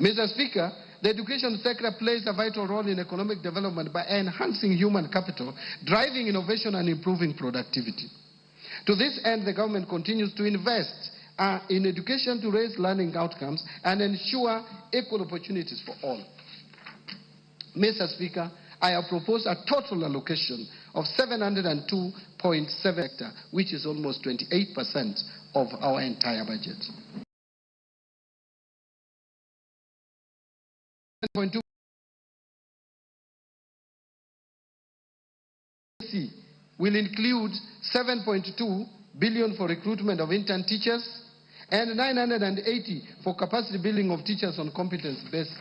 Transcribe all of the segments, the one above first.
Mr. Speaker, the education sector plays a vital role in economic development by enhancing human capital, driving innovation and improving productivity. To this end, the government continues to invest in education to raise learning outcomes and ensure equal opportunities for all. Mr. Speaker, I have proposed a total allocation of 702.7 hectares, which is almost 28% of our entire budget. 7.2 will include 7.2 billion for recruitment of intern teachers and 980 for capacity building of teachers on competence-based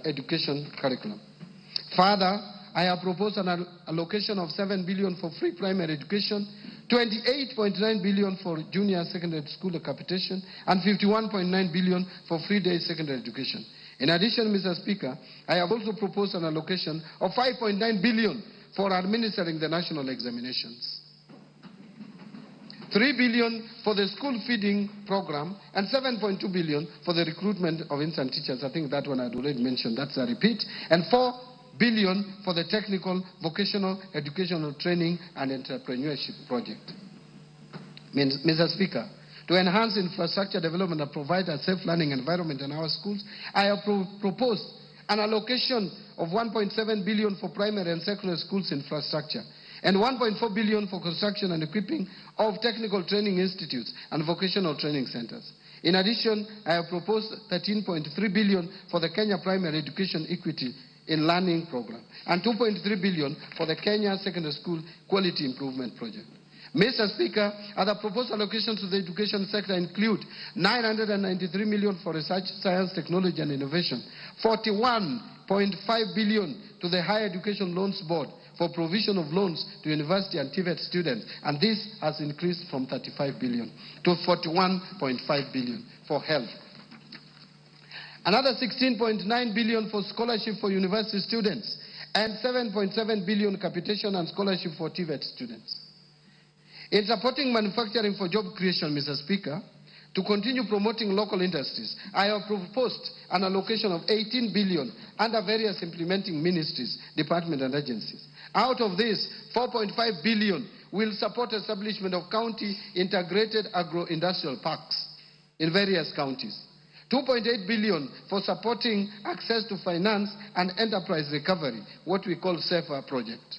education curriculum. Further, I have proposed an allocation of 7 billion for free primary education, 28.9 billion for junior secondary school capitation, and 51.9 billion for free day secondary education. In addition, Mr. Speaker, I have also proposed an allocation of 5.9 billion for administering the national examinations, 3 billion for the school feeding program, and 7.2 billion for the recruitment of intern teachers. I think that one I'd already mentioned, that's a repeat, and 4 billion for the technical, vocational, educational training and entrepreneurship project. Mr. Speaker, to enhance infrastructure development and provide a safe learning environment in our schools, I have proposed an allocation of 1.7 billion for primary and secondary schools infrastructure, and 1.4 billion for construction and equipping of technical training institutes and vocational training centers. In addition, I have proposed 13.3 billion for the Kenya Primary Education Equity in Learning Program, and 2.3 billion for the Kenya Secondary School Quality Improvement Project. Mr. Speaker, other proposed allocations to the education sector include 993 million for research, science, technology and innovation, 41.5 billion to the Higher Education Loans Board for provision of loans to university and TVET students, and this has increased from 35 billion to 41.5 billion for health. Another 16.9 billion for scholarship for university students, and 7.7 billion capitation and scholarship for TVET students. In supporting manufacturing for job creation, Mr. Speaker, to continue promoting local industries, I have proposed an allocation of 18 billion under various implementing ministries, departments and agencies. Out of this, 4.5 billion will support establishment of county integrated agro-industrial parks in various counties. 2.8 billion for supporting access to finance and enterprise recovery, what we call SAFER project.